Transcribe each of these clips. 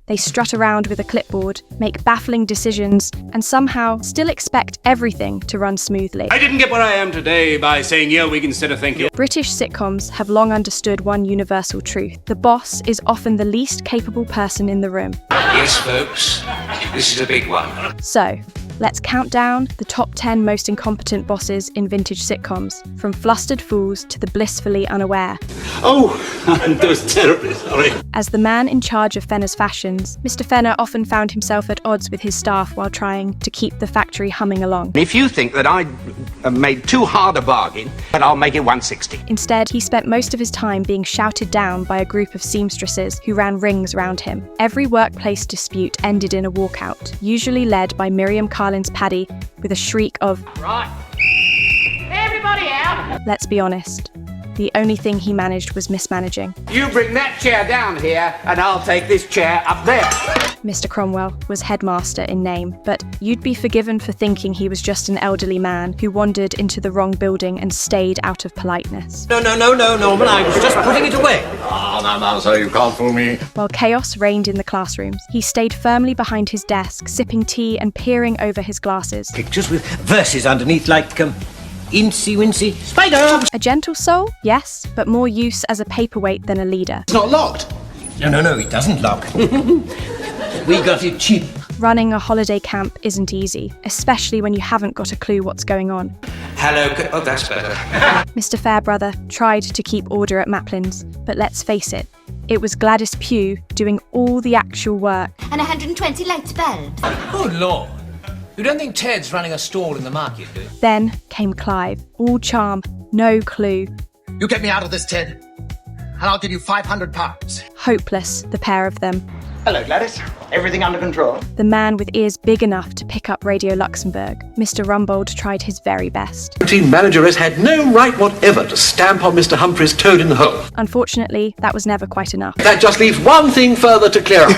They strut around with a clipboard, make baffling decisions, and somehow still expect everything to run smoothly. I didn't get where I am today by saying Yerwig instead of thank you. British sitcoms have long understood one universal truth. The boss is often the least capable person in the room. Yes, folks, this is a big one. So, let's count down the top 10 most incompetent bosses in vintage sitcoms, from flustered fools to the blissfully unaware. Oh, I'm terribly sorry. As the man in charge of Fenner's fashions, Mr. Fenner often found himself at odds with his staff while trying to keep the factory humming along. If you think that I made too hard a bargain, then I'll make it 160. Instead, he spent most of his time being shouted down by a group of seamstresses who ran rings round him. Every workplace dispute ended in a walkout, usually led by Miriam Carlin's Paddy with a shriek of, "Right, everybody out!" Let's be honest, the only thing he managed was mismanaging. You bring that chair down here, and I'll take this chair up there. Mr. Cromwell was headmaster in name, but you'd be forgiven for thinking he was just an elderly man who wandered into the wrong building and stayed out of politeness. No, Norman, I was just putting it away. No, sir, you can't fool me. While chaos reigned in the classrooms, he stayed firmly behind his desk, sipping tea and peering over his glasses. Pictures with verses underneath, like, Incy Wincy Spider! A gentle soul, yes, but more use as a paperweight than a leader. It's not locked. No, it doesn't lock. We got it cheap. Running a holiday camp isn't easy, especially when you haven't got a clue what's going on. Hello, oh, that's better. Mr. Fairbrother tried to keep order at Maplin's, but let's face it, it was Gladys Pugh doing all the actual work. And 120 light bulbs. Oh, Lord. You don't think Ted's running a stall in the market, do you? Then came Clive, all charm, no clue. You get me out of this, Ted, and I'll give you £500. Hopeless, the pair of them. Hello, Gladys. Everything under control? The man with ears big enough to pick up Radio Luxembourg, Mr. Rumbold, tried his very best. The team manager has had no right whatever to stamp on Mr. Humphrey's toad in the hole. Unfortunately, that was never quite enough. That just leaves one thing further to clear up.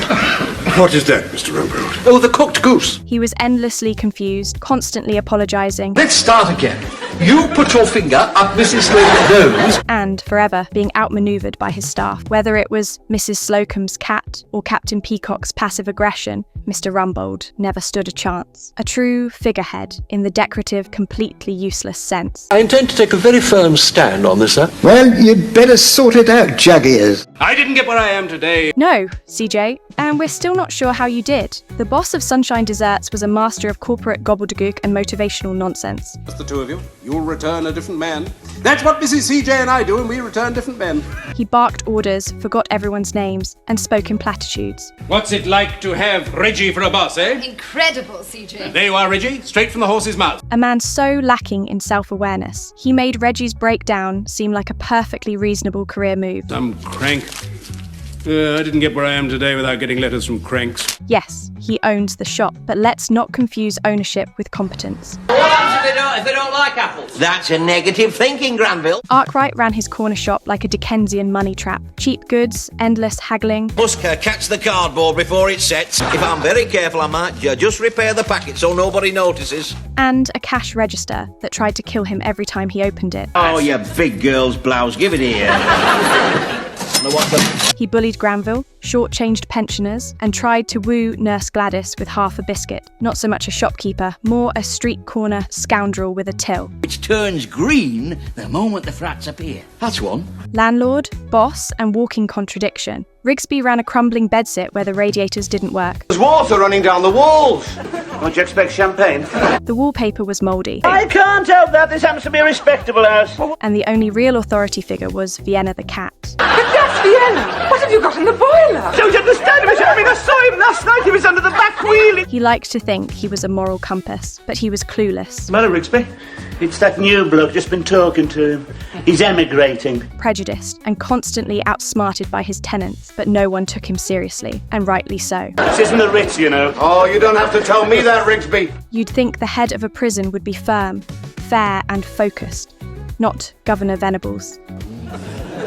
What is that, Mr. Rumbold? Oh, the cooked goose. He was endlessly confused, constantly apologising. Let's start again. You put your finger up Mrs. Slocum's nose. And forever being outmanoeuvred by his staff. Whether it was Mrs. Slocum's cat or Captain Peacock's passive aggression, Mr. Rumbold never stood a chance. A true figurehead in the decorative, completely useless sense. I intend to take a very firm stand on this, sir. Well, you'd better sort it out, Jug-ears. I didn't get where I am today. No, CJ, and we're still not sure how you did. The boss of Sunshine Desserts was a master of corporate gobbledygook and motivational nonsense. Just the two of you. You'll return a different man. That's what Mrs. CJ and I do, and we return different men. He barked orders, forgot everyone's names, and spoke in platitudes. What's it like to have Reggie for a boss, eh? Incredible, CJ. There you are, Reggie. Straight from the horse's mouth. A man so lacking in self-awareness, he made Reggie's breakdown seem like a perfectly reasonable career move. Some crank. I didn't get where I am today without getting letters from cranks. Yes, he owns the shop, but let's not confuse ownership with competence. What happens if they don't like apples? That's a negative thinking, Granville. Arkwright ran his corner shop like a Dickensian money trap. Cheap goods, endless haggling. Musker, catch the cardboard before it sets. If I'm very careful, I might just repair the packet so nobody notices. And a cash register that tried to kill him every time he opened it. Oh, you big girl's blouse, give it here. He bullied Granville, shortchanged pensioners, and tried to woo Nurse Gladys with half a biscuit. Not so much a shopkeeper, more a street corner scoundrel with a till. Which turns green the moment the frats appear. That's one. Landlord, boss, and walking contradiction. Rigsby ran a crumbling bedsit where the radiators didn't work. There's water running down the walls. Don't you expect champagne? The wallpaper was mouldy. I can't help that. This happens to be a respectable house. And the only real authority figure was Vienna the cat. But that's Vienna! What have you got in the boiler? Don't you understand, Miss? I mean, I saw him last night. He was under the back wheel. He liked to think he was a moral compass, but he was clueless. Mel Rigby, it's that new bloke. Just been talking to him. He's emigrating. Prejudiced and constantly outsmarted by his tenants, but no one took him seriously, and rightly so. This isn't the Ritz, you know. Oh, you don't have to tell me that, Rigsby. You'd think the head of a prison would be firm, fair and focused, not Governor Venables.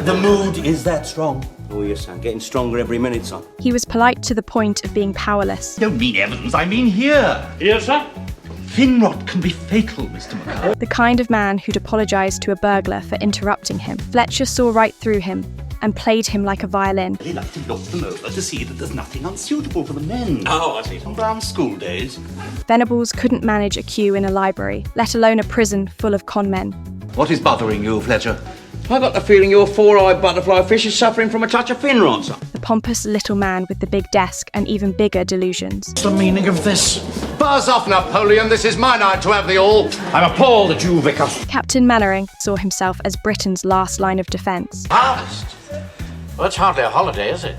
The mood is that strong. Oh, yes, son. Getting stronger every minute, son. He was polite to the point of being powerless. Don't mean Evans, I mean here. Here, sir? Finrod can be fatal, Mr. McCall. The kind of man who'd apologise to a burglar for interrupting him. Fletcher saw right through him and played him like a violin. They like to look them over to see that there's nothing unsuitable for the men. Oh, I see. On Brown school days. Venables couldn't manage a queue in a library, let alone a prison full of con men. What is bothering you, Fletcher? I got the feeling your four-eyed butterfly fish is suffering from a touch of Finrod. The pompous little man with the big desk and even bigger delusions. What's the meaning of this? Buzz off, Napoleon. This is my night to have the all. I'm appalled at you, Vicar. Captain Manoring saw himself as Britain's last line of defence. Harvest? Well, it's hardly a holiday, is it?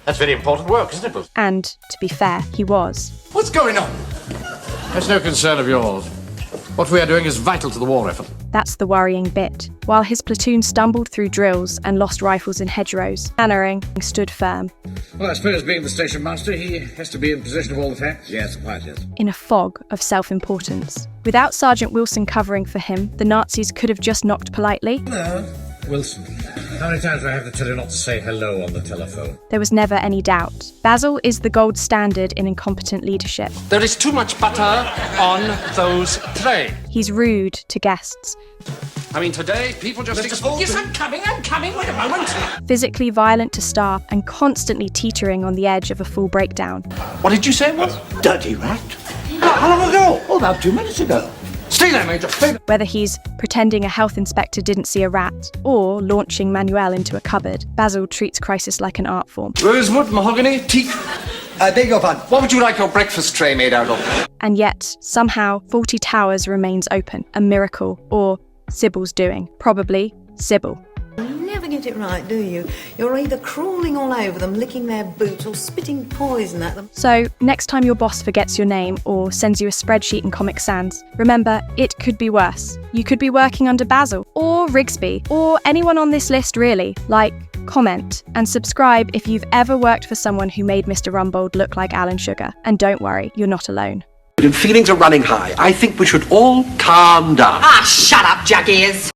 That's very important work, isn't it? And, to be fair, he was. What's going on? That's no concern of yours. What we are doing is vital to the war effort. That's the worrying bit. While his platoon stumbled through drills and lost rifles in hedgerows, Manoring stood firm. Well, I suppose being the station master, he has to be in possession of all the facts. Yes, quite, yes. In a fog of self-importance. Without Sergeant Wilson covering for him, the Nazis could have just knocked politely. Hello, Wilson. How many times do I have to tell you not to say hello on the telephone? There was never any doubt. Basil is the gold standard in incompetent leadership. There is too much butter on those trays. He's rude to guests. I mean, today, people just... Yes, I'm coming, wait a moment. Physically violent to staff and constantly teetering on the edge of a full breakdown. What did you say it was? Dirty rat. How long ago? Oh, about 2 minutes ago. Stay there, Major. Stay there. Whether he's pretending a health inspector didn't see a rat or launching Manuel into a cupboard, Basil treats crisis like an art form. Rosewood, mahogany, teak. Beg your pardon. What would you like your breakfast tray made out of? And yet, somehow, Fawlty Towers remains open. A miracle. Or Sybil's doing. Probably Sybil. You never get it right, do you? You're either crawling all over them, licking their boots, or spitting poison at them. So, next time your boss forgets your name or sends you a spreadsheet in Comic Sans, remember, it could be worse. You could be working under Basil, or Rigsby, or anyone on this list really. Like, comment, and subscribe if you've ever worked for someone who made Mr. Rumbold look like Alan Sugar. And don't worry, you're not alone. Feelings are running high. I think we should all calm down. Ah, shut up, jackears.